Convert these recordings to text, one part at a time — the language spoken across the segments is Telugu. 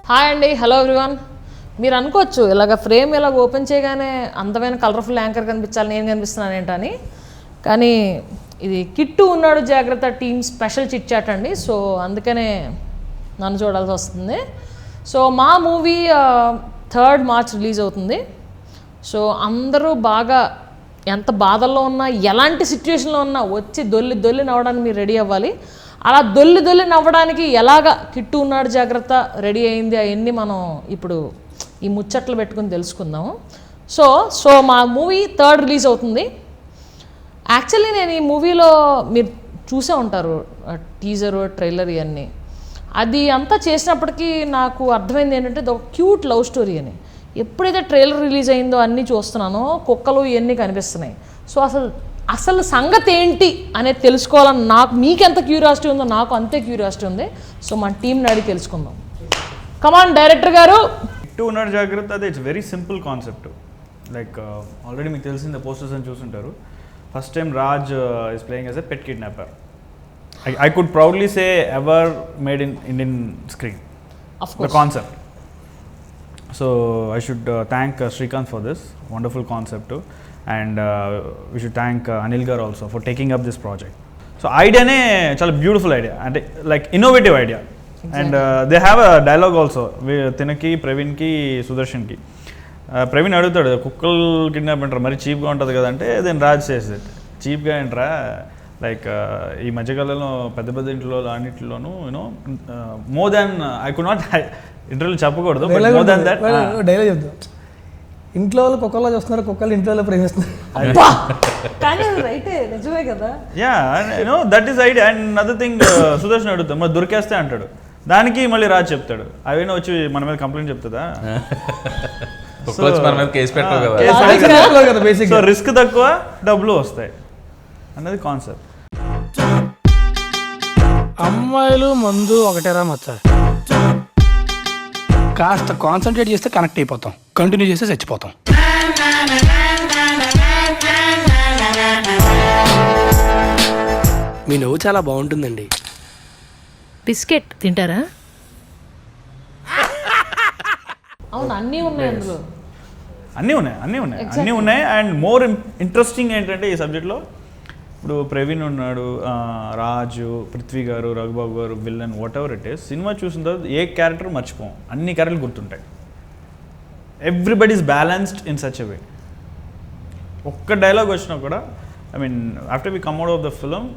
హాయ్ అండి, హలో ఎవ్రీవన్. మీరు అనుకోవచ్చు ఇలాగ ఫ్రేమ్ ఇలాగ ఓపెన్ చేయగానే అందమైన కలర్ఫుల్ యాంకర్ కనిపించాలి, నేను కనిపిస్తున్నాను ఏంటని. కానీ ఇది కిట్టు ఉన్నాడు జాగ్రత్త టీమ్ స్పెషల్ చిట్ చాట్ అండి. సో అందుకనే నన్ను చూడాల్సి వస్తుంది. సో మా మూవీ 3rd March రిలీజ్ అవుతుంది. సో అందరూ బాగా ఎంత బాధల్లో ఉన్నా, ఎలాంటి సిచ్యువేషన్లో ఉన్నా వచ్చి దొల్లి నవ్వడానికి మీరు రెడీ అవ్వాలి. అలా దొల్లి నవ్వడానికి ఎలాగ కిట్టు ఉన్నాడు జాగ్రత్త రెడీ అయింది అవన్నీ మనం ఇప్పుడు ఈ ముచ్చట్లు పెట్టుకుని తెలుసుకుందాము. సో మా మూవీ 3rd రిలీజ్ అవుతుంది. యాక్చువల్లీ నేను ఈ మూవీలో మీరు చూసే ఉంటారు టీజరు, ట్రైలర్ ఇవన్నీ. అది అంతా చేసినప్పటికీ నాకు అర్థమైంది ఏంటంటే ఇది ఒక క్యూట్ లవ్ స్టోరీ అని. ఎప్పుడైతే ట్రైలర్ రిలీజ్ అయిందో అన్నీ చూస్తున్నానో కుక్కలు ఇవన్నీ కనిపిస్తున్నాయి. సో అసలు సంగతి ఏంటి అనేది తెలుసుకోవాలని నాకు మీకెంత క్యూరియాసిటీ ఉందో నాకు అంతే క్యూరియాసిటీ ఉంది. సో మన టీంని అడిగి తెలుసుకుందాం. కమాన్ డైరెక్టర్ గారు. కిట్టు ఉన్నాడు జాగ్రత్త, అది it's very simple concept. Like already మీకు తెలిసిందే, పోస్టర్స్ అని చూసుంటారు. First time Raj is playing as a pet kidnapper. I could proudly say ever made in Indian screen. Of course. The concept. So I should thank Srikanth for this wonderful concept too. And we should thank Anil Gar also for taking up this project. So idea ne chala beautiful idea and like innovative idea. Exactly. And they have a dialogue also. Tinaki, Praveen ki, Sudarshan ki. Praveen adutadu kukkal kidnap antaru mari cheap ga untadi kada ante then Raj says it. Cheap ga entra like ఈ మధ్యకాలంలో పెద్ద ఇంట్లో అన్నింటిలోనూ you know more than I could not ఇంటర్వ్యూలో చెప్పకూడదు, మోర్ దాన్ దట్ డైలాగ్ చెప్తాం. ఇంట్లో వాళ్ళు కుక్కల్లో చూస్తున్నారు, కుక్కలు ఇంట్లో ప్రేమిస్తున్నారు. నిజమే కదా. Yeah you know that is idea. And other thing Sudarshan అడుగుతాం మరి దొరికేస్తే అంటాడు, దానికి మళ్ళీ రాజ్ చెప్తాడు అవేనా వచ్చి మన మీద కంప్లైంట్ చెప్తుందా. సో రిస్క్ తక్కువ డబ్బులు వస్తాయి అన్నది కాన్సెప్ట్. అమ్మాయిలు మందు ఒకటేరా మచ్చ. కాస్త కాన్సన్ట్రేట్ చేస్తే కనెక్ట్ అయిపోతాం, కంటిన్యూ చేస్తే చచ్చిపోతాం. మీ నవ్వు చాలా బాగుంటుందండి. బిస్కెట్ తింటారా? అవును, అన్నీ ఉన్నాయి అందులో. అన్నీ ఉన్నాయి. అండ్ మోర్ ఇంట్రెస్టింగ్ ఏంటంటే ఈ సబ్జెక్ట్లో ఇప్పుడు ప్రవీణ్ ఉన్నాడు, రాజు, పృథ్వీ గారు, రఘుబాబు గారు, villain, whatever it is. Cinema చూసిన తర్వాత ఏ క్యారెక్టర్ మర్చిపోం, అన్ని క్యారెక్టర్లు గుర్తుంటాయి. Everybody is balanced in such a way. ఒక్క డైలాగ్ వచ్చినా కూడా I mean after we come out of the film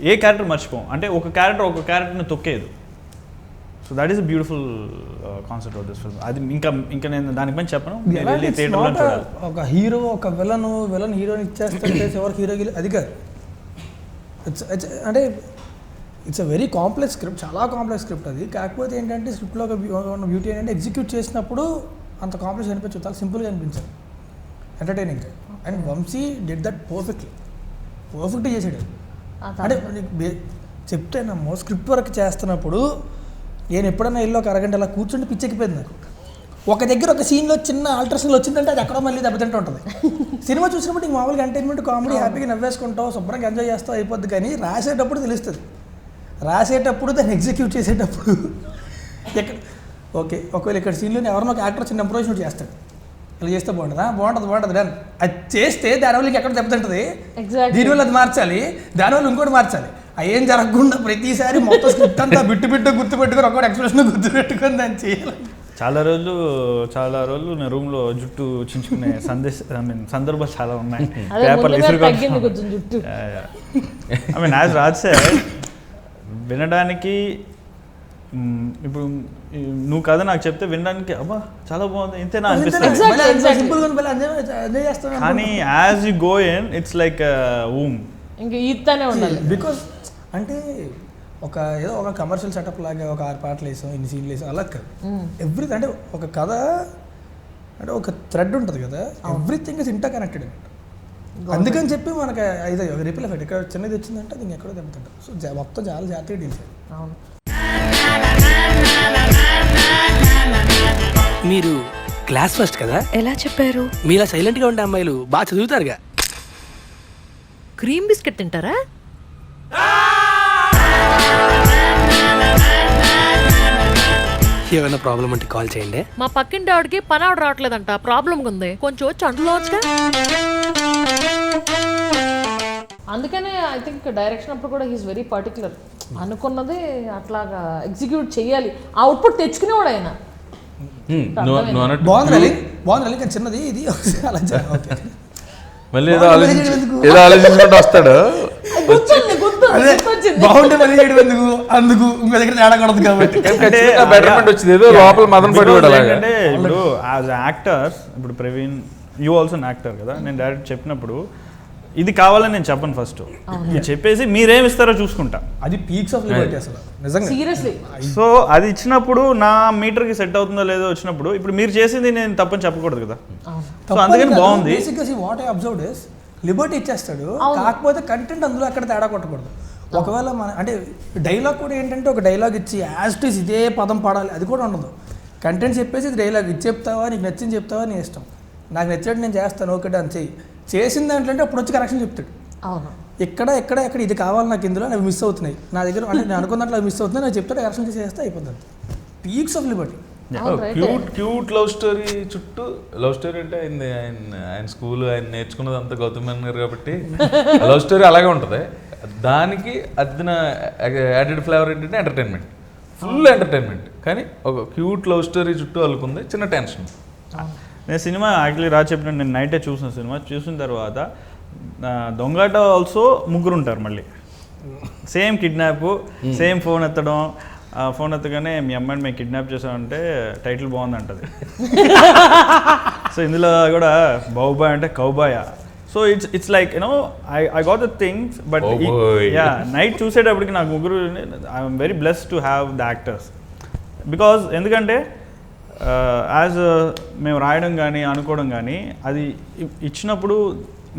ఏ క్యారెక్టర్ మర్చిపోం. అంటే ఒక క్యారెక్టర్ని తొక్కేదు. So that is a beautiful concept of this film. అది ఇంకా నేను దానిపైన చెప్పను, థియేటర్లో చూడాలి. ఒక హీరో ఒక విలన్ హీరోని ఇచ్చేస్తుంటే ఎవరికి హీరో అది కాదు. అంటే it's a very complex script, చాలా కాంప్లెక్స్ స్క్రిప్ట్ అది. కాకపోతే ఏంటంటే స్క్రిప్ట్లో ఒక బ్యూటీ ఏంటంటే ఎగ్జిక్యూట్ చేసినప్పుడు అంత కాంప్లెక్స్ అనిపించదు, చాలా సింపుల్గా అనిపించారు, entertaining. And Vamshi did that పర్ఫెక్ట్గా చేసాడు. అంటే చెప్తే నమ్మో స్క్రిప్ట్ వర్క్ చేస్తున్నప్పుడు నేను ఎప్పుడన్నా ఇల్లు ఒక అరగంట అలా కూర్చుంటే పిచ్చెక్కిపోయింది నాకు. ఒక దగ్గర ఒక సీన్లో చిన్న ఆల్ట్రేషన్లు వచ్చిందంటే అది ఎక్కడో మళ్ళీ దెబ్బతింటూ ఉంటుంది. సినిమా చూసినప్పుడు ఇంక మామూలుగా ఎంటర్టైన్మెంట్ కామెడీ హ్యాపీగా నవ్వేసుకుంటావు, శుభ్రంగా ఎంజాయ్ చేస్తావు, అయిపోద్ది. కానీ రాసేటప్పుడు తెలుస్తుంది, రాసేటప్పుడు దాన్ని ఎగ్జిక్యూట్ చేసేటప్పుడు ఓకే ఒకవేళ ఇక్కడ సీన్లో ఎవరినో ఒక యాక్టర్ చిన్న ఇంప్రూవ్మెంట్ చేస్తాడు, ఇలా చేస్తే బాగుంటుంది డన్. అది చేస్తే దానివల్ల ఇంకెక్కడ దెబ్బతింటుంది, దీనివల్ల అది మార్చాలి, దానివల్ల ఇంకోటి మార్చాలి. ఏం జరగకుండా ప్రతిసారి మొత్తం స్క్రిప్ట్ అంతా బిట్టు గుర్తుపెట్టుకొని ఒక్కొక్క ఎక్స్ప్రెషన్ గుర్తుపెట్టుకొని దాన్ని చేయాలి. చాలా రోజులు నా రూమ్లో జుట్టు చించుకునే సందర్భాలు చాలా ఉన్నాయి. పేపర్లు I mean as Raj sir వినడానికి ఇప్పుడు నువ్వు కదా నాకు చెప్తే వినడానికి అబ్బా చాలా బాగుంది ఇంతేనా అనిపిస్తుంది. కానీ as you go in it's like um ఇంకా ఈతనే ఉండాలి. బికాస్ అంటే ఏదో ఒక కమర్షియల్ సెటప్ లాగా ఒక 6 పాటలు వేసాం, ఇన్ని సీన్లు వేసాం, అలా కాదు. ఎవ్రీథింగ్ అంటే ఒక కథ అంటే ఒక థ్రెడ్ ఉంటుంది కదా, ఎవ్రీథింగ్ ఇస్ ఇంటర్ కనెక్టెడ్ అన్నమాట. అందుకని చెప్పి మనకి ఇది రిపిల్ ఎఫెక్ట్ ఇక్కడ చిన్నది వచ్చిందంటే అది ఇంకెక్కడో దెబ్బతింటారు. సో మొత్తం చాలా జాగ్రత్తగా డీల్ చేయాలి. అవును. మీరు క్లాస్ ఫస్ట్ కదా? ఎలా చెప్పారు? మీలా సైలెంట్గా ఉండే అమ్మాయిలు బాగా చదువుతారుగా. క్రీమ్ బిస్కెట్ తింటారా? ఏమైనా ప్రాబ్లం అంటే కాల్ చేయండి. మా పక్కింటి ఆవిడకి పని ఆవిడ రావట్లేదంట, ప్రాబ్లం ఉంది, కొంచెం వచ్చి అంటులోచ్చుగా. అందుకనే ఐ థింక్ డైరెక్షన్ అప్పుడు కూడా హీస్ వెరీ పర్టికులర్. అనుకున్నది అట్లాగా ఎగ్జిక్యూట్ చేయాలి, అవుట్పుట్ తెచ్చుకునేవాడు ఆయన. బాగుంది కానీ చిన్నది ఇది అలా ఓకే. మళ్ళీ ఏదో ఆలోచించుకుంటూ వస్తాడు. బాగుంటే మళ్ళీ చేయడం ఎందుకు, అందుకు ఇంకో దగ్గర తేడా కొడదు కాబట్టి బెటర్మెంట్ వచ్చింది. ఏదో లోపల మదన పడి అంటే ఇప్పుడు యాజ్ యాక్టర్స్, ఇప్పుడు ప్రవీణ్ యూ ఆల్సో యాక్టర్ కదా, నేను డైరెక్ట్ చెప్పినప్పుడు ఇది కావాలని నేను చెప్పను. ఫస్ట్ చెప్పేసి మీరేమి ఇస్తారో చూసుకుంటా. అది పీక్స్ ఆఫ్ లిబర్టీ అసలు నిజంగా సీరియస్లీ. సో అది ఇచ్చినప్పుడు నా మీటర్కి సెట్ అవుతుందో లేదో వచ్చినప్పుడు, ఇప్పుడు మీరు చేసింది నేను తప్పని చెప్పకూడదు కదా. సో అందుకని బాగుంది. బేసిక్గా what I observed is Liberty ఇచ్చేస్తాడు, కాకపోతే కంటెంట్ అందులో ఎక్కడ తేడా కొట్టకూడదు. ఒకవేళ మన అంటే డైలాగ్ కూడా ఏంటంటే ఒక డైలాగ్ ఇచ్చి యాజ్ ఇట్ ఈస్ ఇదే పదం పాడాలి అది కూడా ఉండదు. కంటెంట్ చెప్పేసి ఇది డైలాగ్ ఇది చెప్తావా, నీకు నచ్చింది చెప్తావా, నీ ఇష్టం, నాకు నచ్చాడు నేను చేస్తాను, ఓకే అని చెయ్యి. చేసిన దాంట్లో అంటే అప్పుడు వచ్చి కరెక్షన్ చెప్తాడు. అవును, ఎక్కడ ఇది కావాలి నాకు, ఇందులో అవి మిస్ అవుతున్నాయి నా దగ్గర, అంటే నేను అనుకున్న దాంట్లో అవి మిస్ అవుతున్నాయి, నాకు చెప్తాడు, కరెక్షన్ చేస్తే అయిపోతుంది. Peaks of Liberty. Cute love story చుట్టూ. లవ్ స్టోరీ అంటే ఆయన స్కూల్ ఆయన నేర్చుకున్నది అంతా గౌతమ్ మేనన్ గారు కాబట్టి లవ్ స్టోరీ అలాగే ఉంటుంది. దానికి అదిన యాడెడ్ ఫ్లేవర్ ఏంటంటే ఎంటర్టైన్మెంట్, ఫుల్ ఎంటర్టైన్మెంట్. కానీ ఒక క్యూట్ లవ్ స్టోరీ చుట్టూ అల్లుకుంది చిన్న టెన్షన్. నేను సినిమా యాక్చువల్లీ రాజు చెప్పినట్టు నేను నైటే చూసిన సినిమా. చూసిన తర్వాత దొంగాట ఆల్సో ముగ్గురు ఉంటారు మళ్ళీ, సేమ్ కిడ్నాప్, సేమ్ ఫోన్ ఎత్తడం. ఫోన్ ఎత్తగానే మీ అమ్మాయిని మేము కిడ్నాప్ చేసామంటే టైటిల్ బాగుంది అంటది. సో ఇందులో కూడా బౌబాయ్ అంటే cowboy. So it's like you know I got the things. But yeah night చూసేటప్పటికి నాకు ముగ్గురు, I'm very blessed to have the actors. Because ఎందుకంటే యాజ్ మేము రాయడం కానీ అనుకోవడం కానీ అది ఇచ్చినప్పుడు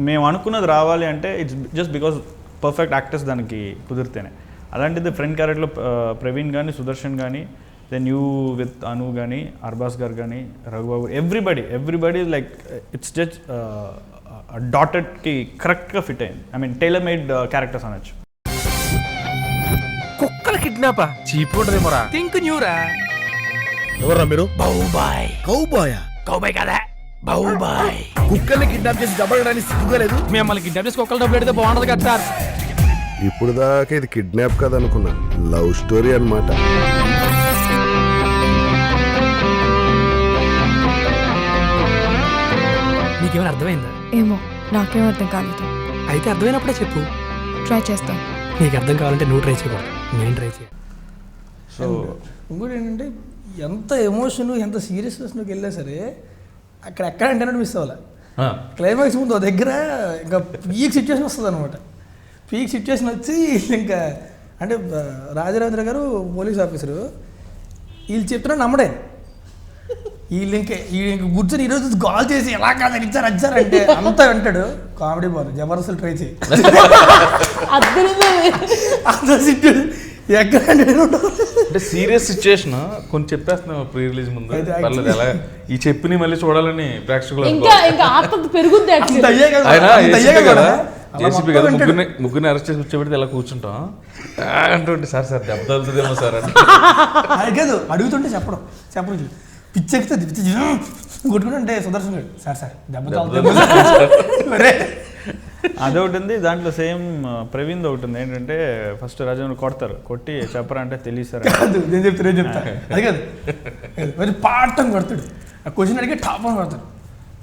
మేము అనుకున్నది రావాలి అంటే it's just because perfect actors దానికి కుదిరితేనే. అలాంటిది ఫ్రెండ్ క్యారెక్టర్లో ప్రవీణ్ కానీ, సుదర్శన్ కానీ, దెన్ యూ విత్ అను కానీ, అర్బాస్ గారు కానీ, Raghubabu, everybody like it's just డాటెడ్కి కరెక్ట్గా ఫిట్ అయింది. I mean tailor made characters అనొచ్చు. కుక్కల కిడ్నాపా చీప్ ఉంటదేమోరా. థింక్ న్యూరా. ఎవరా మీరు? బౌబాయ్. కౌబాయా? కౌబాయ్ కదా, బౌబాయ్. కుక్కల్ని కిడ్నాప్ చేసి డబ్బడానికి సిగ్గుగా లేదు? మిమ్మల్ని కిడ్నాప్ చేసి కుక్కలు డబ్బులు పెడితే బాగుంటది కదా సార్. ఇప్పుడు దాకా ఇది కిడ్నాప్ కదనుకున్నా, లవ్ స్టోరీ అన్నమాట. నీకేమైనా అర్థమైందా? ఏమో నాకేం అర్థం కాలేదు. అయితే అర్థమైనప్పుడే చెప్పు, ట్రై చేస్తాను. నీకు అర్థం కావాలంటే నువ్వు ట్రై చేయకూడదు, నేను ట్రై చేయాలి. సో ఇంకోటి ఏంటంటే ఎంత ఎమోషన్ ఎంత సీరియస్నెస్లోకి వెళ్ళా సరే అక్కడ ఎక్కడ అంటే మిస్ అవ్వాలి. క్లైమాక్స్ ముందు దగ్గర ఇంకా పీక్ సిచ్యువేషన్ వస్తుంది అనమాట. పీక్ సిచ్యువేషన్ వచ్చి ఇంకా అంటే రాజరాజేంద్ర గారు పోలీస్ ఆఫీసరు వీళ్ళు చెప్తున్నా నమ్మడే, వీళ్ళు ఇంక కూర్చొని ఈరోజు కాల్ చేసి ఎలా కాదు ఇచ్చారంటే అంతా అంటాడు. కామెడీ బాగుంది, జబర్దస్త్ ట్రై చేయి. అంత సిచ్యువేషన్ ఎక్కడ అంటే సీరియస్ సిచ్యుయేషన్ కొన్ని చెప్పేస్తున్నాం ప్రీ రిలీజ్ ముందు. పర్లేదు, ఎలా ఈ చెప్పిని మళ్ళీ చూడాలని ప్రేక్షకులు. జేసీపీ కదా ముగ్గురిని అరెస్ట్ చేసి కూర్చోబెడితే ఇలా కూర్చుంటాం అంటుంటే సార్ దెబ్బ తగులుతుందేమో సార్ అని కాదు అడుగుతుంటే చెప్పడం పిచ్చెక్కుతుంది, కొట్టుకుంటే సుదర్శన్ గారు సార్ దెబ్బ తగులుతుంది. అదొకటి ఉంది దాంట్లో. సేమ్ ప్రవీణ్ ఒకటి ఉంది ఏంటంటే ఫస్ట్ రాజు కొడతారు, కొట్టి చెప్పరా అంటే తెలియదు సార్. కాదు నేను చెప్తా అది కాదు, మరి పాఠం కొడతాడు. ఆ క్వశ్చన్ అడిగి టాప్ అని కొడతాడు.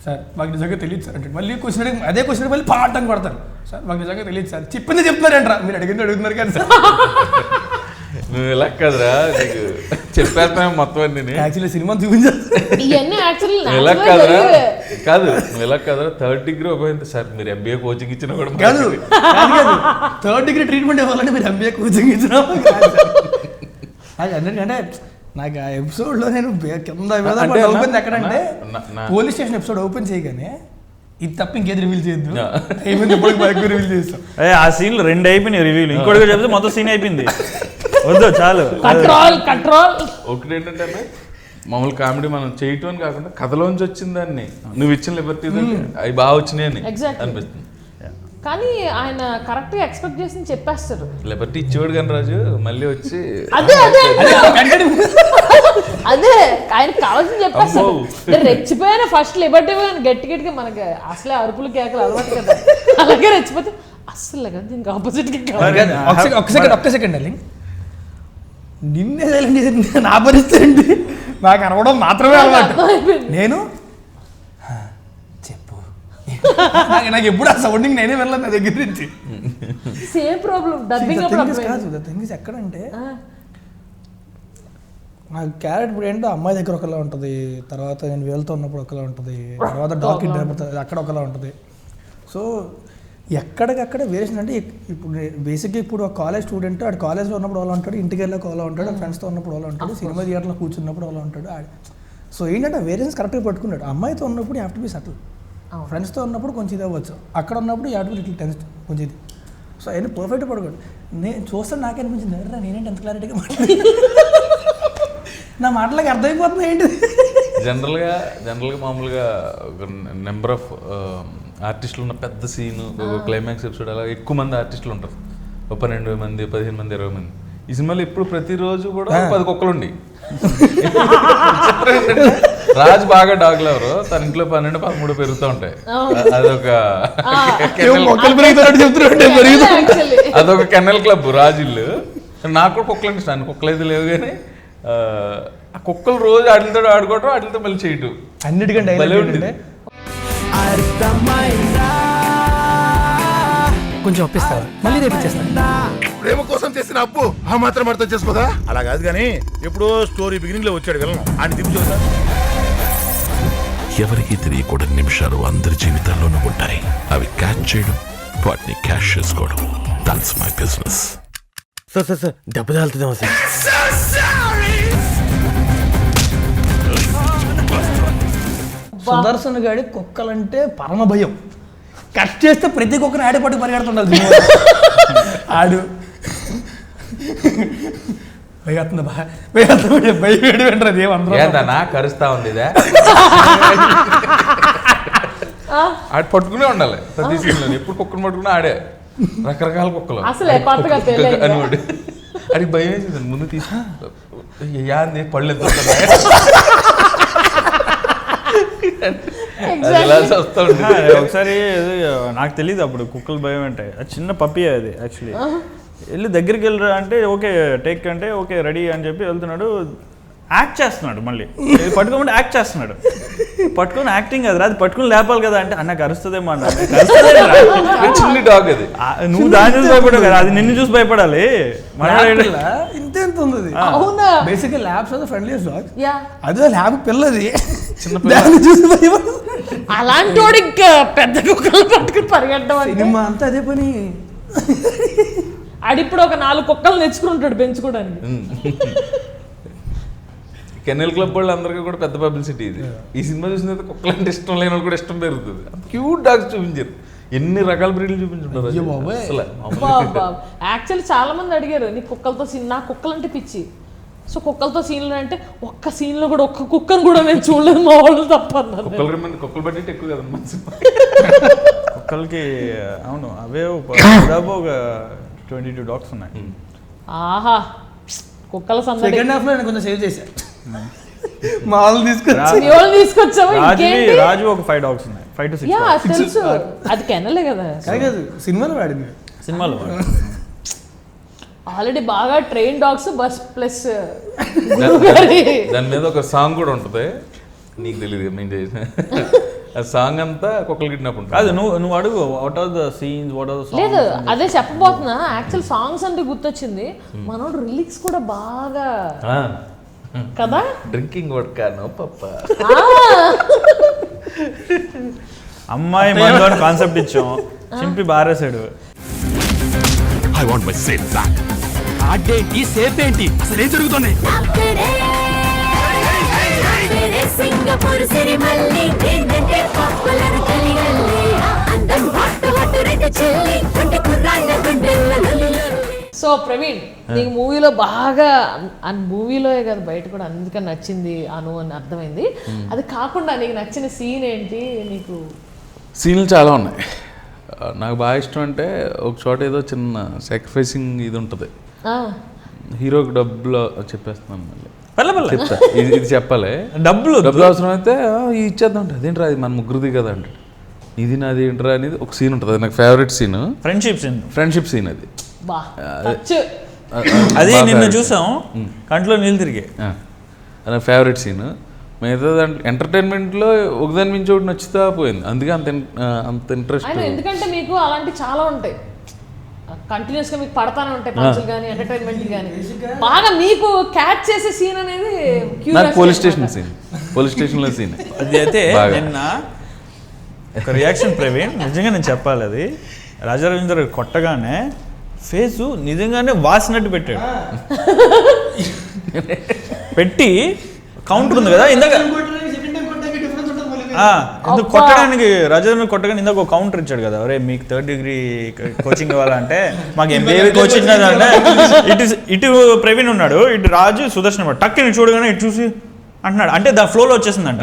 సార్ మాకు నిజంగా తెలియదు సార్ అంటే మళ్ళీ క్వశ్చన్ అడిగి అదే క్వశ్చన్ మళ్ళీ పాఠం కొడతారు. సార్ మాకు నిజంగా తెలియదు సార్, చెప్పింది చెప్తున్నారంటారా, మీరు అడిగింది అడుగుతున్నారు కానీ సార్. నువ్వు ఎలా కదరా నీకు చెప్పేస్తాం మొత్తం అన్ని. యాక్చువల్లీ సినిమా చూపించారు ఎలా కదరా, కాదు నువ్వు ఎలా కదరా థర్డ్ డిగ్రీ ఉపయోగింది సార్, మీరు ఎంబీఏ కోచింగ్ ఇచ్చినా కూడా కాదు. థర్డ్ డిగ్రీ ట్రీట్మెంట్ ఇవ్వాలంటే మీరు ఎంబీఏ కోచింగ్ ఇచ్చినా అంటే నాకు ఆ ఎపిసోడ్లో నేను కింద ఓపెన్ ఎక్కడంటే పోలీస్ స్టేషన్ ఎపిసోడ్ ఓపెన్ చేయగానే ఇది తప్ప ఇంకేది రివీల్ చేయొద్దు, ఎప్పటికి రివీల్ చేస్తాం. ఆ సీన్లు 2 అయిపోయినాయి రివ్యూలు, ఇంకోటి చెప్తే మొత్తం సీన్ అయిపోయింది. వద్దు చాలు. ఒకటి ఏంటంటే మామూలు కామెడీ మనం చేయటం అని కాకుండా కథలోంచి వచ్చిన దాన్ని నువ్వు ఇచ్చిన లిబర్టీ అవి బాగా వచ్చినాయి అని అనిపిస్తుంది. కానీ ఆయన కరెక్ట్ గా ఎక్స్పెక్ట్ చేసి చెప్పేస్తారు. లిబర్టీ ఇచ్చేవాడు కానీ రాజు మళ్ళీ వచ్చి అదే అమ్మో. రెచ్చిపోయిన ఫస్ట్ లిబర్టీ గట్టి గట్టిగా మనకి అసలే అరుపులు కేకలు అలవాటు కదా, అలాగే రెచ్చిపోతే అస్సలు కదా దీనికి ఆపోజిట్ ఒక్క సెకండ్ డార్లింగ్, నిన్నే సైలెంట్ చేసింది నా పరిస్థితి ఏంటి? నాకు అనవడం మాత్రమే అలవాటు. నేను చెప్పు, నాకు ఎప్పుడు ఆ సౌండింగ్ నేనే వెళ్ళాను నా దగ్గర నుంచి. సేమ్ ప్రాబ్లం డబ్బింగ్ కాదు ద థింగ్ ఇస్ ఎక్కడంటే నా క్యారెట్ ఇప్పుడు ఏంటో అమ్మాయి దగ్గర ఒకలా ఉంటుంది, తర్వాత నేను వేలుతో ఉన్నప్పుడు ఒకలా ఉంటుంది, తర్వాత డాక్టర్ అక్కడ ఒకలా ఉంటుంది. సో ఎక్కడికక్కడ వేరియేషన్ అంటే ఇప్పుడు బేసిక్గా ఇప్పుడు ఒక కాలేజ్ స్టూడెంట్ ఆడు కాలేజ్లో ఉన్నప్పుడు అలా ఉంటాడు, ఇంటికి వెళ్ళాక అలా ఉంటాడు, ఫ్రెండ్స్తో ఉన్నప్పుడు అలా ఉంటాడు, సినిమా థియేటర్లో కూర్చున్నప్పుడు అలా ఉంటాడు. సో ఏంటంటే వేరియేషన్స్ కరెక్ట్గా పట్టుకున్నాడు. అమ్మాయితో ఉన్నప్పుడు హ్యావ్ టు బి సటిల్, ఫ్రెండ్స్తో ఉన్నప్పుడు కొంచెం ఇది అవ్వచ్చు, అక్కడ ఉన్నప్పుడు have to be little tense కొంచెం ఇది. సో అవన్నీ పర్ఫెక్ట్ పడుకోండి. నేను చూస్తాను నాకే అనిపించింది, నేనేంటి ఎంత క్లారిటీగా మాట్లాడి నా మాటలకి అర్థమైపోతుంది ఏంటి. జనరల్గా మామూలుగా ఒక నెంబర్ ఆఫ్ ఆర్టిస్టులు ఉన్న పెద్ద సీన్, ఒక క్లైమాక్స్ ఎపిసోడ్ అలా ఎక్కువ మంది ఆర్టిస్టులు ఉంటారు, ఒక 12 మంది 15 మంది 20 మంది. ఈ సినిమాలో ఎప్పుడు ప్రతిరోజు కూడా 10 కుక్కలు ఉండి. రాజు బాగా డాగ్ లవరు, తన ఇంట్లో 12, 13 పెరుగుతూ ఉంటాయి. అదొక కెన్నెల్ క్లబ్ రాజు ఇల్లు. నాకు కూడా కుక్కలు అంటే ఇష్టం, కుక్కలు అయితే లేవు కానీ ఆ కుక్కలు రోజు వాటితో ఆడుకోవటం, వాటితో మళ్ళీ చేయటం అన్నిటికంటే కొంచెం ఒప్పిస్తావా? మళ్ళీ రేపిచ్చేస్తాను. ప్రేమ కోసం చేసిన అప్పు ఆ మాత్రం అర్థం చేసుకోదా? అలా కాదు కానీ ఎప్పుడో స్టోరీ బిగినింగ్ లో వచ్చాడు వెళ్ళను అని తిప్పి చూద్దాం. ఎవరికి తెలియకూడని నిమిషాలు అందరి జీవితాల్లోనూ ఉంటాయి. అవి క్యాచ్ చేయడం, వాటిని క్యాష్ చేసుకోవడం, దట్స్ మై బిజినెస్. సార్ దెబ్బ తాలుతుందేమో సార్. సుదర్శన్ గాడి కుక్కలంటే పరమ భయం. కట్ చేస్తే ప్రతి కుక్కని ఆడేపాటు పరిగెడుతుండాలి ఆడు. ఏదన్నా కరుస్తా ఉంది ఆడు పట్టుకునే ఉండాలి ప్రతి సీన్లో. ఎప్పుడు కుక్కను పట్టుకున్నా ఆడే, రకరకాల కుక్కలు అని అడిగి భయం వేసింది. ముందు తీసుకుంది పళ్ళు ఎంత ఒకసారి నాకు తెలియదు అప్పుడు కుక్కలు భయం అంటే, అది చిన్న పప్పి అది యాక్చువల్లీ. వెళ్ళి దగ్గరికి వెళ్ళరా అంటే ఓకే టేక్ అంటే ఓకే రెడీ అని చెప్పి వెళ్తున్నాడు, యాక్ట్ చేస్తున్నాడు. మళ్ళీ పట్టుకోమంటే యాక్ట్ చేస్తున్నాడు, పట్టుకొని యాక్టింగ్ కదా, అది పట్టుకుని లేపాలి కదా అంటే అన్నకు అరుస్తుందేమో అన్న. చిన్న డాగ్ అది, నువ్వు దాన్ని చూసి భయపడావు కదా, అది నిన్ను చూసి భయపడాలి. ఇంత ఎంత ఉంది బేసిక్గా ల్యాబ్స్ ఆర్ ఫ్రెండ్లీయెస్ట్ డాగ్. అదే ల్యాబ్ పిల్లది చూసి భయపడదు. అలాంటి వాడు ఇంకా పెద్ద కుక్కలు పట్టుకుని పరిగెట్టడం సినిమా అంతా అదే పని. ఆడిప్పుడు ఒక 4 కుక్కలు తెచ్చుకుంటాడు పెంచుకోవడానికి. కెన్నెల్ క్లబ్ వాళ్ళు అందరికీ కూడా పెద్ద పబ్లిసిటీ ఇది. ఈ సినిమా చూసిన తర్వాత కుక్కలు అంటే ఇష్టం లేని వాళ్ళు కూడా ఇష్టం పెరుగుతుంది. క్యూట్ డాగ్స్ చూపించారు, ఎన్ని రకాల బ్రీడ్లు చూపించుంటారు. యాక్చువల్లీ చాలా మంది అడిగారు నీ కుక్కలతో సీన్, నా కుక్కలు అంటే పిచ్చి. సో కుక్కలతో సీన్లు అంటే ఒక్క సీన్లో కూడా ఒక్క కుక్కను కూడా నేను చూడలేదు మా వాళ్ళు తప్ప. కుక్కలు బడ్జెట్ ఎక్కువ కదమ్మా కుక్కలకి. అవును, అవే దాదాపు ఒక 22 డాగ్స్ ఉన్నాయి. ఆహా, కుక్కల సెకండ్ హాఫ్ లో కొంచెం సేవ్ చేశారు. మా వాళ్ళు తీసుకొచ్చాము. రాజు ఒక 5 డాగ్స్ ఉన్నాయి, 5 to 6. తెలుసు, అది కెనలే కదా. కాదు సినిమాలో వాడింది, సినిమాలో ఆల్రెడీ బాగా ట్రైన్ డాగ్స్ బస్ ప్లస్. దాని మీద ఒక సాంగ్ కూడా ఉంటుంది, నీకు తెలియదు నేను చేసిన ఆ సాంగ్ అంతా కుక్కలు కిడ్నాప్. కాదు, నువ్వు అడుగు what are the scenes, what are the songs. లేదు అదే చెప్పబోతున్నా. యాక్చువల్ సాంగ్స్ అంటే గుర్తొచ్చింది, మనోడు రిలీక్స్ కూడా బాగా కదా. డ్రింకింగ్ వడ్కా నో పప్ప, అమ్మాయి మనలో కాన్సెప్ట్ ఇచ్చాం, చింపి బారేసాడు. I want my safe back. అదేంటి సేఫ్ ఏంటి, అసలు ఏం జరుగుతుంది? సింగపూర్ సిరిమల్లి ఏంటంటే పాపులర్ కలిగల్లి అందం హాట్ హాట్ రెడ్ చెల్లి కొంటే కుర్రాళ్ళ గుండెల్లో. సో ప్రవీణ్, నీకు మూవీలో బాగా మూవీలోయే కదా బయట కూడా అందుకని నచ్చింది అను అని అర్థమైంది. అది కాకుండా నీకు నచ్చిన సీన్ ఏంటి? నీకు సీన్లు చాలా ఉన్నాయి. నాకు బాగా ఇష్టం అంటే ఒక చోట ఏదో చిన్న సాక్రిఫైసింగ్ ఇది ఉంటుంది, హీరోకి డబ్బులో చెప్పేస్తున్నాను మళ్ళీ. చెప్తా ఇది చెప్పాలి. డబ్బులు అవసరం అయితే ఇచ్చేద్దాం అంటే అదేంట్రా అది మన ముగ్గురిది కదా అంటే ఇది నాది ఏంట్రా అనేది ఒక సీన్ ఉంటుంది. అది నాకు ఫేవరెట్ సీన్, ఫ్రెండ్షిప్ సీన్ అది. అది నిన్న చూసాం, కంట్లో నీళ్ళు తిరిగే. అది నా ఫేవరెట్ సీన్. మిగతా దాంట్లో ఎంటర్టైన్మెంట్లో ఒకదాని మించి ఒకటి నచ్చుతా పోయింది. అందుకే అంత ఇంట్రెస్ట్. ఎందుకంటే మీకు అలాంటి చాలా ఉంటాయి, కంటిన్యూస్ గా మీకు పడతానే ఉంటాయి పంచులు కానీ ఎంటర్టైన్మెంట్ కానీ. బాగా మీకు క్యాచ్ చేసే సీన్ అనేది పోలీస్ స్టేషన్లో సీన్. అది అయితే నిన్న ఒక రియాక్షన్ ప్రవీణ్, నిజంగా నేను చెప్పాలి, అది రాజా రవీంద్ర కొట్టగానే ఫేసు నిజంగానే వాసినట్టు పెట్టాడు. పెట్టి కౌంటర్ ఉంది కదా ఇందాక కొట్టడానికి, రాజేంద్ర కొట్టగానే ఇందాక ఒక కౌంటర్ ఇచ్చాడు కదా, అరే మీకు 3rd degree కోచింగ్ ఇవ్వాలంటే మాకు MBA కోచింగ్ అంటే ఇటు ప్రవీణ్ ఉన్నాడు, ఇటు రాజు సుదర్శన్ టక్కి చూడగానే ఇటు చూసి అంటున్నాడు, అంటే దాని ఫ్లోలో వచ్చేసిందంట.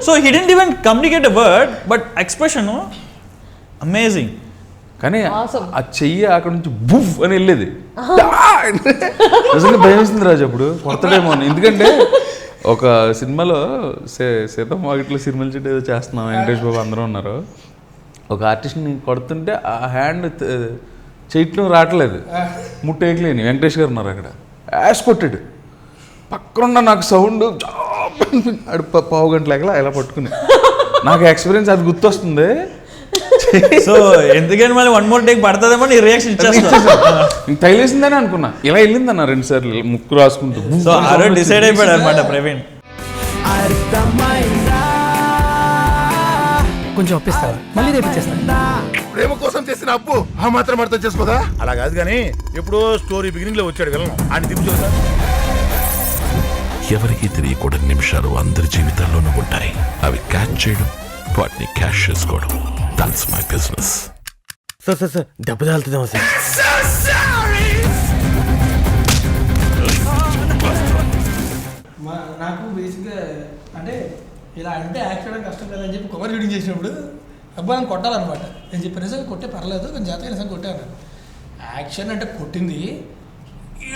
So he didn't even communicate a word, but expression amazing. కానీ ఆ చెయ్యి అక్కడ నుంచి బుఫ్ అని వెళ్ళేది, నిజంగా భయం వేసింది రాజు అప్పుడు కొడతాడేమో అని. ఎందుకంటే ఒక సినిమాలో సీతమ్మ వాకిట్లో సినిమాలు చెట్టు ఏదో చేస్తున్నాం, వెంకటేష్ బాబు అందరూ ఉన్నారు, ఒక ఆర్టిస్ట్ని కొడుతుంటే ఆ హ్యాండ్ చేయటం రావట్లేదు, ముట్టేయట్లేని వెంకటేష్ గారు ఉన్నారు అక్కడ, యాష్ కొట్టాడు. పక్కనున్న నాకు సౌండ్ అడు పావు గంటల ఇలా పట్టుకుని నాకు ఎక్స్పీరియన్స్ అది గుర్తొస్తుంది. సో ఎందుకని మళ్ళీ 1 more take పడుతుందేమో నీ రియాక్షన్ ఇచ్చేస్తా. తగిలేసిందని అనుకున్నా, ఇలా వెళ్ళిందన్న 2 సార్లు ముక్కు రాసుకుంటూ. సో ఆ రోజు డిసైడ్ అయిపోయాడు అనమాట ప్రవీణ్. కొంచెం ఒప్పిస్తావా, మళ్ళీ రేపు ఇచ్చేస్తాను. ప్రేమ కోసం చేసిన అప్పు ఆ మాత్రం అర్థం చేసుకోదా? అలా కాదు కానీ ఎప్పుడో స్టోరీ బిగినింగ్ లో వచ్చాడు వెళ్ళను అని దింపు చూసా. ఎవరికి తెలియకూడని నిమిషాలు అందరి జీవితాల్లోనూ ఉంటాయి. అవి క్యాచ్ చేయడం, వాటిని క్యాష్ చేసుకోవడం, దట్స్ మై బిజినెస్. సార్ దెబ్బ తాగుతుందేమో సార్. నాకు బేసిక్గా అంటే ఇలా అంటే యాక్ట్ చేయడం కష్టం లేదని చెప్పి కవర్ రీడింగ్ చేసినప్పుడు అబ్బా నన్ను కొట్టాలన్నమాట. నేను చెప్పి నిజంగా కొట్టే పర్లేదు, కొంచెం జాతర నిజంగా కొట్టాను. యాక్షన్ అంటే కొట్టింది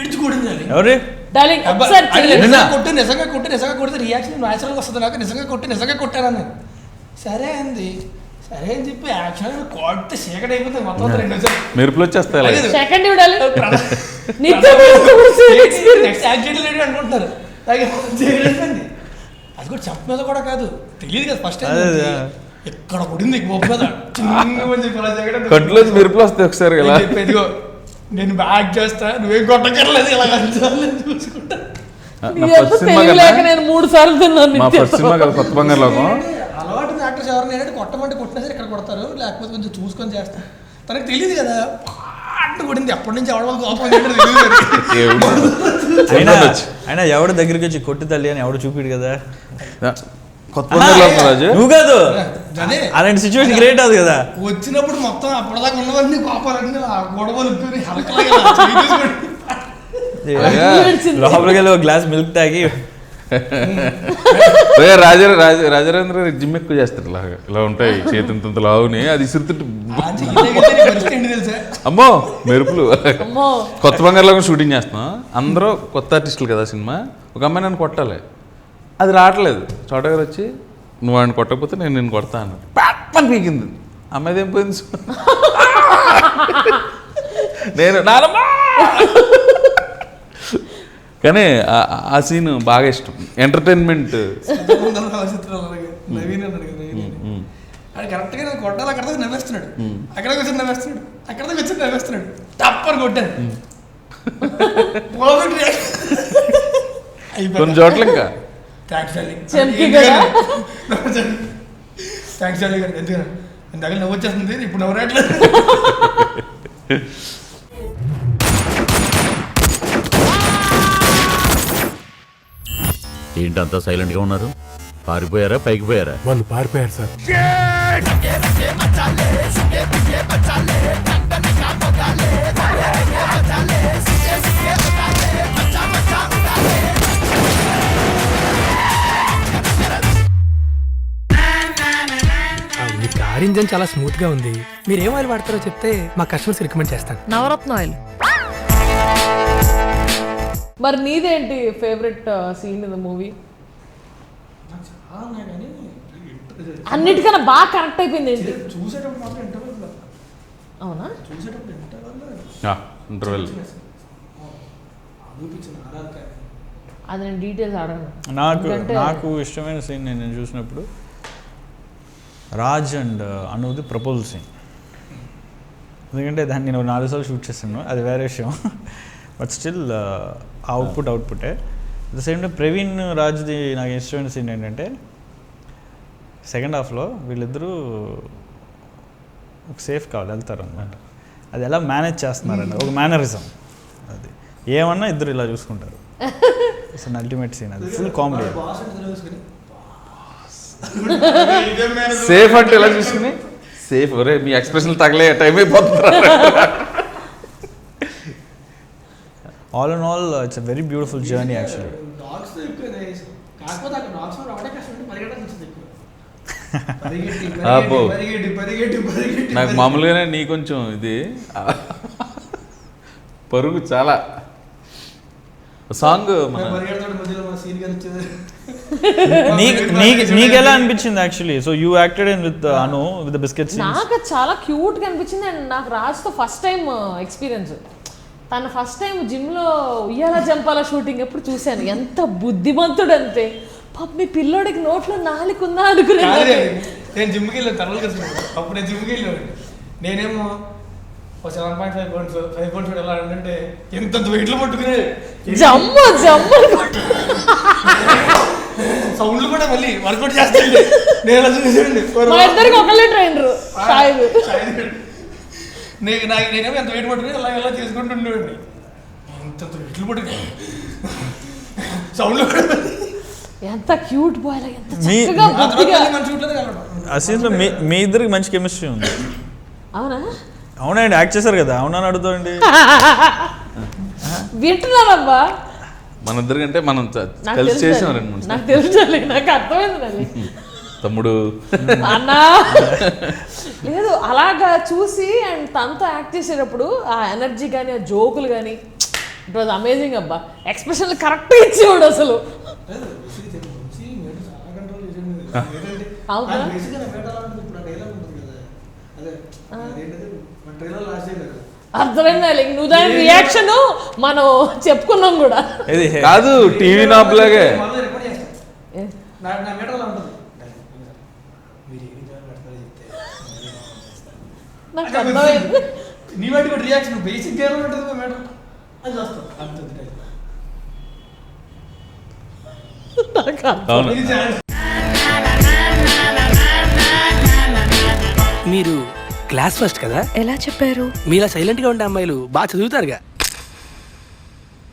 ఈడ్చి కొట్టింది అది. ఎవరు నిజంగా కొడితే రియాక్షన్ న్యాచురల్గా వస్తుంది. నాకు నిజంగా కొట్టాను. సరే అంది, సరే అని చెప్పి యాక్షన్ కొడితే చీకటి అయిపోతుంది మొత్తం. 2 నిమిషాలు మెరుపులు వచ్చేస్తాయి అనుకుంటున్నారు. అది కూడా చెప్ప మీద కూడా కాదు, తెలియదు కదా ఫస్ట్ టైం. ఎక్కడ కొడింది కంట్లో మెరుపులు వస్తాయి ఒకసారి ఇలా చెప్పేదిగో నేను బ్యాక్ చేస్తా, నువ్వేం కొట్టకర్లేదు ఇలా చూసుకుంటా. నేను 3 సార్లు తిన్నాను. కొత్త బంగారు లోకం. అలవాటు యాక్టర్స్ ఎవరు ఏంటంటే కొట్టమంటే కొట్టినా సరే ఇక్కడ కొడతారు, లేకపోతే కొంచెం చూసుకొని చేస్తారు. తనకు తెలియదు కదా పాట కొడింది, అప్పటి నుంచి ఎవడ కోపం అయినా ఎవడు దగ్గరికి వచ్చి కొట్టి తల్లి అని ఎవడు చూపిడు కదా. కొత్త బంగారు లోకం రాజు నువ్వు కాదు, అలాంటి సిచ్యువేషన్ క్రియేట్ అవుతుంది కదా. వచ్చినప్పుడు మొత్తం అప్పటిదాకా ఉన్నవన్నీ కోపాలన్నీ గొడవలు లోపలికి వెళ్ళి ఒక గ్లాస్ మిల్క్ తాగి రాజరేంద్ర గారు జిమ్ ఎక్కువ చేస్తారు. ఇలా ఉంటాయి చేతింత లావుని, అది ఇసురుతుంటే అమ్మో మెరుపులు. కొత్త బంగారులో షూటింగ్ చేస్తున్నాం, అందరూ కొత్త ఆర్టిస్టులు కదా సినిమా. ఒక అమ్మాయి నన్ను కొట్టాలి, అది రావట్లేదు. చోట గారు వచ్చి నువ్వు ఆయన కొట్టకపోతే నేను నిన్ను కొడతా అన్నాడు. ప్యాట్మని పీకింది, అమ్మాయిది ఏం పోయింది. నేను నానమ్మా. కానీ ఆ సీన్ బాగా ఇష్టం, ఎంటర్టైన్మెంట్. నవీన్ అన్నాడు కదా, అది కరెక్ట్గా నేను కొట్టాలి, అక్కడ దాకా నవ్వేస్తున్నాడు, అక్కడికి వచ్చి నవ్వేస్తున్నాడు, అక్కడ దాకా వచ్చి నవ్వేస్తున్నాడు. తప్పని కొట్టాను కొన్ని చోట్ల ఇంకా థ్యాంక్స్ అలీ గారు, ఎందుకన్నా ఇందాక నవ్వు వచ్చేస్తుంది, ఇప్పుడు నవ్వు రావట్లేదు. ఏంటంతా సైలెంట్ గా ఉన్నారు? పారిపోయారా, పైకి పోయారా? వాళ్ళు పారిపోయారు సార్. మీ కార్ ఇంజన్ చాలా స్మూత్ గా ఉంది. మీరు ఏం ఆయిల్ వాడతారో చెప్తే మా కస్టమర్స్ రికమెండ్ చేస్తాను. నవరత్న ఆయిల్. మరి నీదేంటి favourite scene in the movie? నాకు చాలా ఉన్నాయి కానీ అన్నిటికన్నా బాగా కరెక్ట్ అయిపోయింది ఏంటి? చూసేటప్పుడు మాత్రం ఇంటర్వెల్ అవునా? చూసేటప్పుడు ఇంటర్వెల్ ఇంటర్వెల్ చూపించిన ఆరాధన అది నేను డీటెయిల్స్ అడగను. నాకు ఇష్టమైన సీన్ నేను చూసినప్పుడు రాజ్ అండ్ అనుది ప్రపోజల్ సీన్. ఎందుకంటే దాన్ని నేను 4 సార్లు షూట్ చేశాను, అది వేరే విషయం. బట్ స్టిల్ అవుట్పుటే. At the same time Praveen రాజ్ది నాకు ఇష్టమైన సీన్ ఏంటంటే సెకండ్ హాఫ్లో వీళ్ళిద్దరూ ఒక సేఫ్ కావాలి వెళ్తారు అనమాట. అది ఎలా మేనేజ్ చేస్తున్నారండి, ఒక మేనరిజం. అది ఏమన్నా ఇద్దరు ఇలా చూసుకుంటారు. ఇట్స్ అన్ అల్టిమేట్ సీన్, అది ఫుల్ కామెడీ. సేఫ్ అంటే ఎలా చూసుకుని సేఫ్ ఒరే మీ ఎక్స్ప్రెషన్ తగలే టైం అయిపోతుంది. All in all it's a very beautiful journey actually. Dogs ఎక్కువ కాకపోతే అక్కడ డాగ్స్ ఒకటే కష్టం పరిగెట్టాల్సి ఎక్కువ. అబ్బో. పరిగెట్టి నాకు మామూలుగానే నీ కొంచెం ఇది పరుగు చాలా సాంగ్ మన పరిగెడతాడు మధ్యలో మన సీన్ కనిపించేది. నీకు ఎలా అనిపించింది actually? So you acted in with Anu with the biscuit scenes. నాకు చాలా క్యూట్గా అనిపించింది. అండ్ నాకు రాజ్తో ఫస్ట్ టైం ఎక్స్పీరియన్స్. తను ఫస్ట్ టైం జిమ్లో ఉయ్యాల జంపాల షూటింగ్ ఎప్పుడు చూశాను. ఎంత బుద్ధిమంతుడు అంతే. పాప మీ పిల్లోడికి నోట్లో నాలుగుందా అనుకున్నాను. నేను జిమ్కి వెళ్ళాను తర్వాత కలిసి. అప్పుడు నేను జిమ్కి వెళ్ళాను. నేనేమో 7.5 pounds ఎలా అంటే ఎంత వెయిట్లు పట్టుకునే జమ్ము సౌండ్లు కూడా మళ్ళీ వర్కౌట్ చేస్తాండి. నేను అలా చూసానండి. మా ఇద్దరికి ఒకళ్ళే ట్రైనరు నేనేమో ఎంత వెయిట్ పట్టుకుని ఎలా చేసుకుంటుండేవాడిని. ఎంత వెయిట్లు పట్టుకుని సౌండ్లు కూడా ఎంత క్యూట్ బాయ్, ఎంత చక్కగా బుద్ధిగా. ఆ సీన్లో మీ ఇద్దరికి మంచి కెమిస్ట్రీ ఉంది. అవునా? అవునండి, యాక్ట్ చేశారు కదా. అవునా అని అడుగుతాండి. వింటున్నానబ్బా. మన ఇద్దరికంటే మనం కలిసి చేసాం 2-3 నాకు తెలుసు, నాకు అర్థమైంది. తమ్ముడు అన్నా లేదు అలాగా చూసి అండ్ తనతో యాక్ట్ చేసేటప్పుడు ఆ ఎనర్జీ కానీ ఆ జోకులు కానీ ఇట్ వాజ్ అమేజింగ్ అబ్బా. ఎక్స్ప్రెషన్ కరెక్ట్గా ఇచ్చేవాడు అసలు. అవునా? అర్థమైంది. నువ్వు దాని రియాక్షన్ మనం చెప్పుకున్నాం కూడా కాదు. టీవీ నాబ్లాగే నాకు అర్థమైంది. నీ వాటి కూడా రియాక్షన్ బేసిక్ గా ఉంటుంది మేడం. అది వస్తాం మీరు క్లాస్ ఫస్ట్ కదా? ఎలా చెప్పారు? మీలా సైలెంట్ గా ఉండే అమ్మాయిలు బాగా చదువుతారుగా.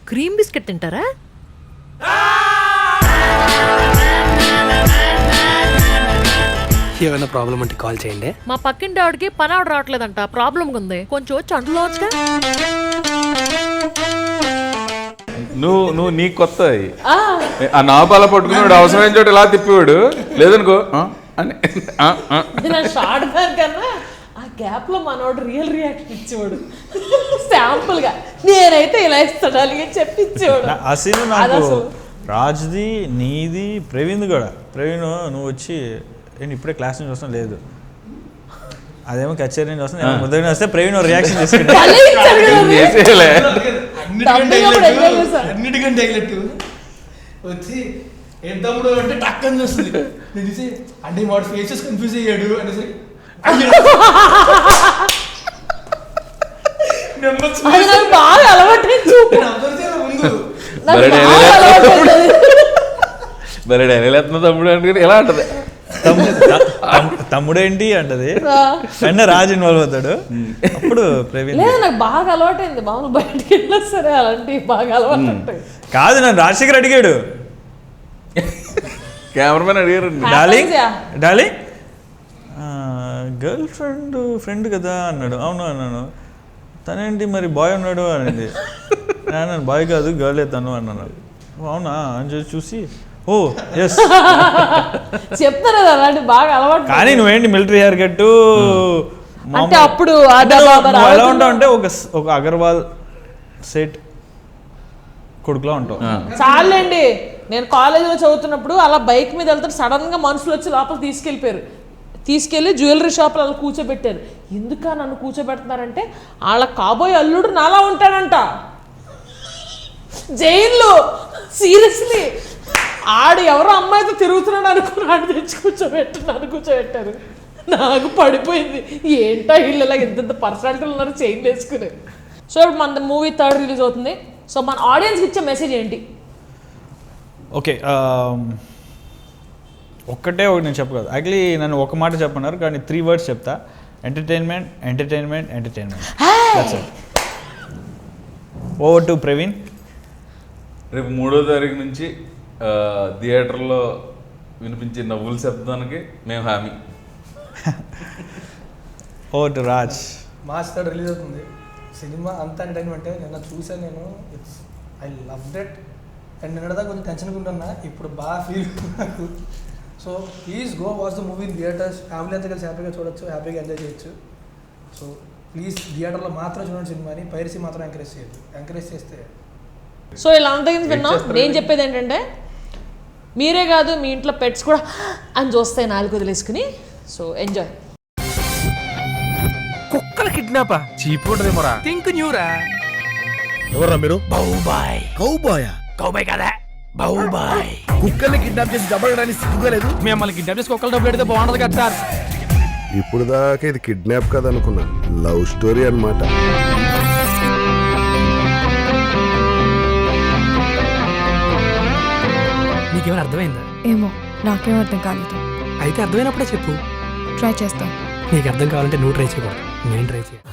క్రీమ్ బిస్కెట్ తింటారా? ఏమైనా ప్రాబ్లం అంటే కాల్ చేయండి. మా పక్కింటి ఆవిడకి పని ఆవిడ రావట్లేదంట, ప్రాబ్లం ఉంది. కొంచెం వచ్చి అంటులోచ్చుగా. నువ్వు నీకు కొత్త ఆ నాపాల పట్టుకుని అవసరమైన చోట ఇలా తిప్పేవాడు. లేదనుకో అని షార్ట్ కన్నా ఆ గ్యాప్ లో మనోడు రియల్ రియాక్షన్ ఇచ్చేవాడు. శాంపుల్ గా నేనైతే ఇలా ఇస్తాడు అలాగే చెప్పి ఇచ్చేవాడు. ఆ సీన్ నాకు రాజ్ది, నీది, ప్రవీణ్ కూడా. ప్రవీణ్ నువ్వు వచ్చి నేను ఇప్పుడే క్లాస్ నుంచి వస్తాను లేదు, అదేమో కచేరీ నుంచి వస్తాను ముద్ర వస్తే ప్రవీణ్ రియాక్షన్ చేసుకుంటా. అన్నిటికంటే వచ్చి ఏం తమ్ముడు అంటే టక్ అని చూస్తుంది. నేను చూసి అంటే వాడు ఫేసెస్ కన్ఫ్యూజ్ అయ్యాడు అనేసి బాగా అలవాటు తమ్ముడు అంటే ఎలా అంటది, తమ్ముడేంటి అంటది. వెంటనే రాజు ఇన్వాల్వ్ అవుతాడు. అప్పుడు ప్రవీణ్ లేదు నాకు బాగా అలవాటైంది. మామూలు బయటకి వెళ్ళినా సరే అలాంటి బాగా అలవాటు ఉంటాయి. కాదు నన్ను రాజశేఖర్ అడిగాడు, కెమెరామెన్ అడిగారు, డార్లింగ్ గర్ల్ ఫ్రెండ్ కదా అన్నాడు. అవును అన్నాను. తనేంటి మరి బాయ్ ఉన్నాడు అనేది. నేను బాయ్ కాదు గర్లే తను అన్నాను. అవునా అని చూసి ఓ ఎస్ చెప్తారు కదా అలాంటి బాగా అలవాటు. కానీ నువ్వేంటి మిలిటరీ హెయిర్ కట్టు అంటే అప్పుడు ఎలా ఉంటావు అంటే ఒక అగర్వాల్ సెట్ కొడుకులో ఉంటావు. చాలండి. నేను కాలేజీలో చదువుతున్నప్పుడు అలా బైక్ మీద వెళ్తే సడన్గా మనుషులు వచ్చి లోపల తీసుకెళ్ళి జ్యువెలరీ షాప్లో అలా కూర్చోబెట్టారు. ఎందుక నన్ను కూర్చోబెడుతున్నారంటే వాళ్ళ కాబోయే అల్లుడు నాలా ఉంటాడంట జైల్లో. సీరియస్లీ ఆడు ఎవరో అమ్మాయితో తిరుగుతున్నాడు అనుకున్నాడు, తెచ్చి కూర్చోబెట్టారు. నాకు పడిపోయింది, ఏంటో వీళ్ళు ఇలా ఎంత పర్సనాలిటీలు ఉన్నారు చైన్ వేసుకుని. సో ఇప్పుడు మన మూవీ 3rd రిలీజ్ అవుతుంది. సో మన ఆడియన్స్కి ఇచ్చే మెసేజ్ ఏంటి? ఓకే, ఒకటి నేను చెప్పగలను. యాక్చువల్లీ నన్ను ఒక మాట చెప్పన్నారు, కానీ 3 words చెప్తా. Entertainment, entertainment, entertainment. Over to Praveen. రేపు 3వ తారీఖు నుంచి థియేటర్లో వినిపించే నవ్వుల శబ్దానికి మేము హామీ. Over to Raj. March 3rd release అవుతుంది. సినిమా అంత ఎంటర్టైన్మెంట్. నిన్న చూసాను నేను, ఐ లవ్ దట్. అండ్ నిన్నదా కొంచెం టెన్షన్గా ఉంటున్నా, ఇప్పుడు బాగా ఫీల్ నాకు. So please go watch the movie in theatres. Family అంతా కలిసి హ్యాపీగా చూడొచ్చు, హ్యాపీగా ఎంజాయ్ చేయొచ్చు. సో ప్లీజ్ థియేటర్లో మాత్రం చూడండి సినిమాని, పైరసీ మాత్రం ఎంకరేజ్ చేయొద్దు. ఎంకరేజ్ చేస్తే సో ఇలా అంతా విన్నాం. నేను చెప్పేది ఏంటంటే మీరే కాదు మీ ఇంట్లో పెట్స్ కూడా అని చూస్తాయి 4 వదిలేసుకుని. So enjoy. కుక్కల కిడ్నాపా చీప్ ఉంటదేమోరా. థింక్ న్యూరా. ఎవర్రా మీరు? బౌబాయ్. కౌబాయా? కౌబాయ్ కదా, బౌబాయ్. కుక్కల్ని కిడ్నాప్ చేసి డబ్బడానికి సిగ్గుగా లేదు? మిమ్మల్ని కిడ్నాప్ చేసి కుక్కలు డబ్బులు పెడితే బాగుంటది కదా సార్. ఇప్పుడు దాకా ఇది కిడ్నాప్ కదా అనుకున్నా, లవ్ స్టోరీ అన్నమాట. నీకేమైనా అర్థమైందా? ఏమో నాకేం అర్థం కాలేదు. అయితే అర్థమైనప్పుడే చెప్పు. ట్రై చేస్తాను. నీకు అర్థం కావాలంటే నువ్వు ట్రై చేయకూడదు, నేను ట్రై చేయాలి.